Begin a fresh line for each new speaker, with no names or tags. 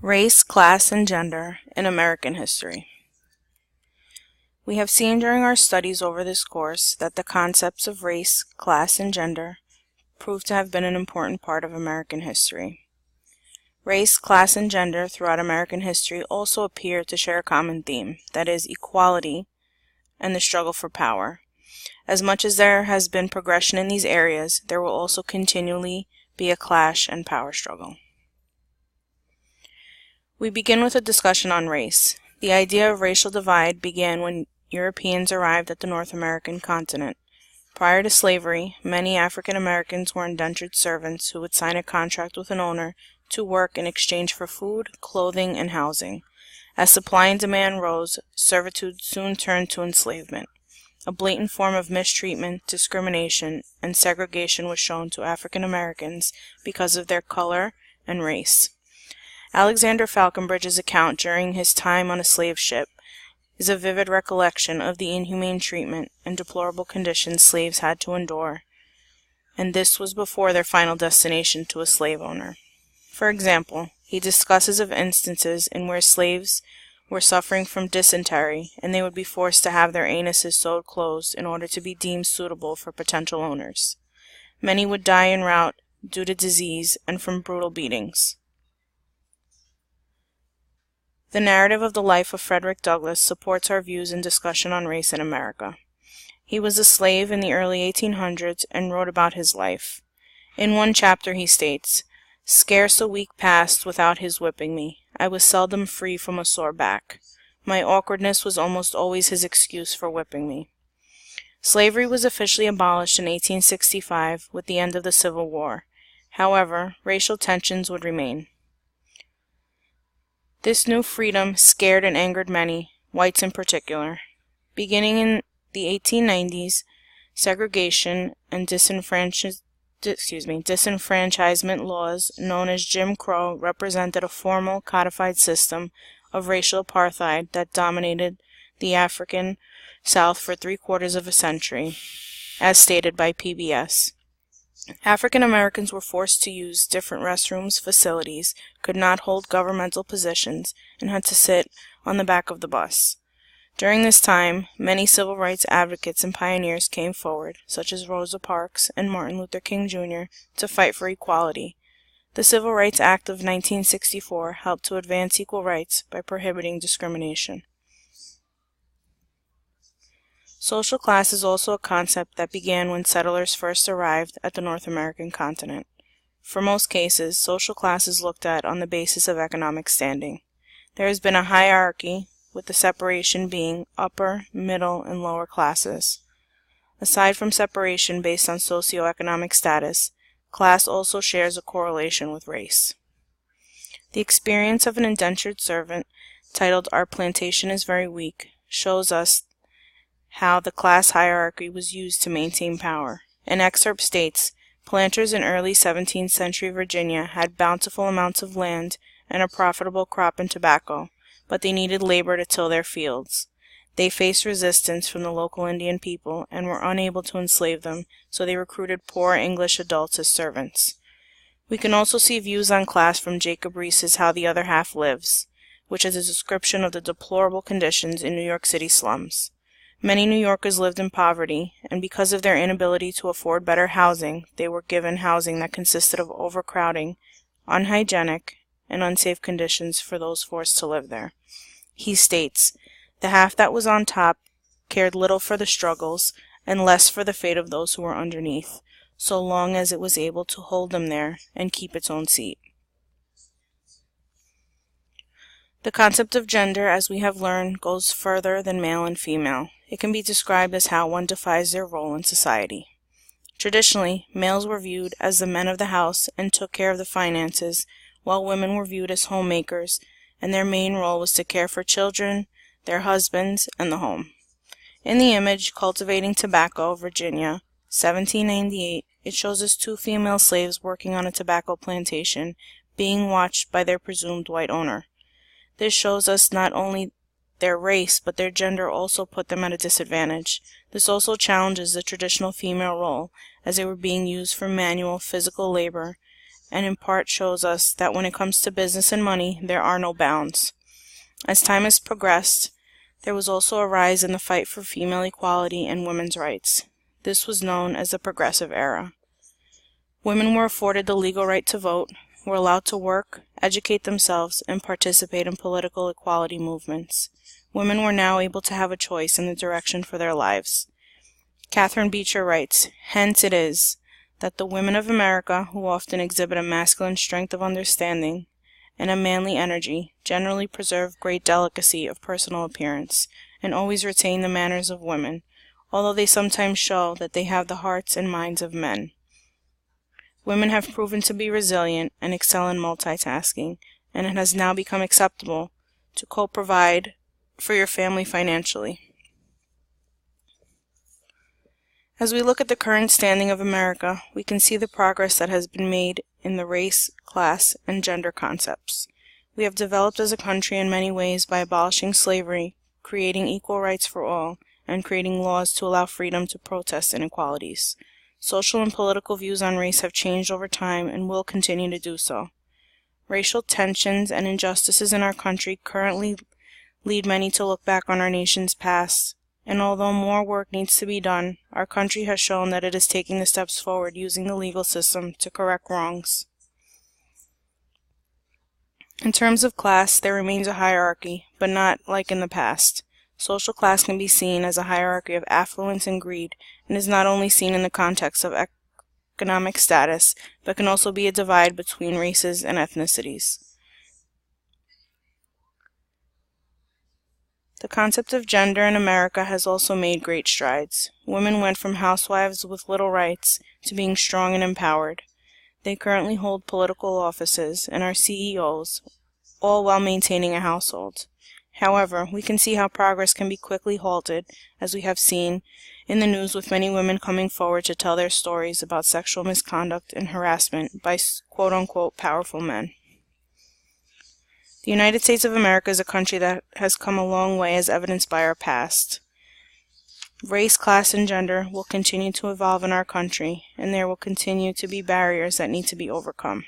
Race, Class, and Gender in American History. We have seen during our studies over this course that the concepts of race, class, and gender prove to have been an important part of American history. Race, class, and gender throughout American history also appear to share a common theme, that is, equality and the struggle for power. As much as there has been progression in these areas, there will also continually be a clash and power struggle. We begin with a discussion on race. The idea of racial divide began when Europeans arrived at the North American continent. Prior to slavery, many African Americans were indentured servants who would sign a contract with an owner to work in exchange for food, clothing, and housing. As supply and demand rose, servitude soon turned to enslavement. A blatant form of mistreatment, discrimination, and segregation was shown to African Americans because of their color and race. Alexander Falconbridge's account during his time on a slave ship is a vivid recollection of the inhumane treatment and deplorable conditions slaves had to endure, and this was before their final destination to a slave owner. For example, he discusses of instances in where slaves were suffering from dysentery, and they would be forced to have their anuses sewed closed in order to be deemed suitable for potential owners. Many would die en route due to disease and from brutal beatings. The narrative of the life of Frederick Douglass supports our views and discussion on race in America. He was a slave in the early 1800s and wrote about his life. In one chapter he states, "Scarce a week passed without his whipping me. I was seldom free from a sore back. My awkwardness was almost always his excuse for whipping me." Slavery was officially abolished in 1865 with the end of the Civil War. However, racial tensions would remain. This new freedom scared and angered many, whites in particular. Beginning in the 1890s, segregation and disenfranchisement laws known as Jim Crow represented a formal, codified system of racial apartheid that dominated the African South for 3/4 of a century, as stated by PBS. African Americans were forced to use different restrooms, facilities, could not hold governmental positions, and had to sit on the back of the bus. During this time, many civil rights advocates and pioneers came forward, such as Rosa Parks and Martin Luther King Jr., to fight for equality. The Civil Rights Act of 1964 helped to advance equal rights by prohibiting discrimination. Social class is also a concept that began when settlers first arrived at the North American continent. For most cases, social class is looked at on the basis of economic standing. There has been a hierarchy, with the separation being upper, middle, and lower classes. Aside from separation based on socioeconomic status, class also shares a correlation with race. The experience of an indentured servant, titled "Our Plantation is Very Weak," shows us how the class hierarchy was used to maintain power. An excerpt states, "Planters in early 17th century Virginia had bountiful amounts of land and a profitable crop in tobacco, but they needed labor to till their fields. They faced resistance from the local Indian people and were unable to enslave them, so they recruited poor English adults as servants." We can also see views on class from Jacob Riis's How the Other Half Lives, which is a description of the deplorable conditions in New York City slums. Many New Yorkers lived in poverty, and because of their inability to afford better housing, they were given housing that consisted of overcrowding, unhygienic, and unsafe conditions for those forced to live there. He states, "The half that was on top cared little for the struggles, and less for the fate of those who were underneath, so long as it was able to hold them there and keep its own seat." The concept of gender, as we have learned, goes further than male and female. It can be described as how one defines their role in society. Traditionally, males were viewed as the men of the house and took care of the finances, while women were viewed as homemakers, and their main role was to care for children, their husbands, and the home. In the image, Cultivating Tobacco, Virginia, 1798, it shows us 2 female slaves working on a tobacco plantation, being watched by their presumed white owner. This shows us not only their race, but their gender also put them at a disadvantage. This also challenges the traditional female role, as they were being used for manual, physical labor, and in part shows us that when it comes to business and money, there are no bounds. As time has progressed, there was also a rise in the fight for female equality and women's rights. This was known as the Progressive Era. Women were afforded the legal right to vote, were allowed to work, educate themselves, and participate in political equality movements. Women were now able to have a choice in the direction for their lives. Catherine Beecher writes, "Hence it is that the women of America, who often exhibit a masculine strength of understanding and a manly energy, generally preserve great delicacy of personal appearance, and always retain the manners of women, although they sometimes show that they have the hearts and minds of men. Women have proven to be resilient and excel in multitasking, and it has now become acceptable to co-provide for your family financially." As we look at the current standing of America, we can see the progress that has been made in the race, class, and gender concepts. We have developed as a country in many ways by abolishing slavery, creating equal rights for all, and creating laws to allow freedom to protest inequalities. Social and political views on race have changed over time and will continue to do so. Racial tensions and injustices in our country currently lead many to look back on our nation's past, and although more work needs to be done, our country has shown that it is taking the steps forward using the legal system to correct wrongs. In terms of class, there remains a hierarchy, but not like in the past. Social class can be seen as a hierarchy of affluence and greed, and is not only seen in the context of economic status, but can also be a divide between races and ethnicities. The concept of gender in America has also made great strides. Women went from housewives with little rights to being strong and empowered. They currently hold political offices and are CEOs, all while maintaining a household. However, we can see how progress can be quickly halted, as we have seen in the news with many women coming forward to tell their stories about sexual misconduct and harassment by quote-unquote powerful men. The United States of America is a country that has come a long way as evidenced by our past. Race, class, and gender will continue to evolve in our country, and there will continue to be barriers that need to be overcome.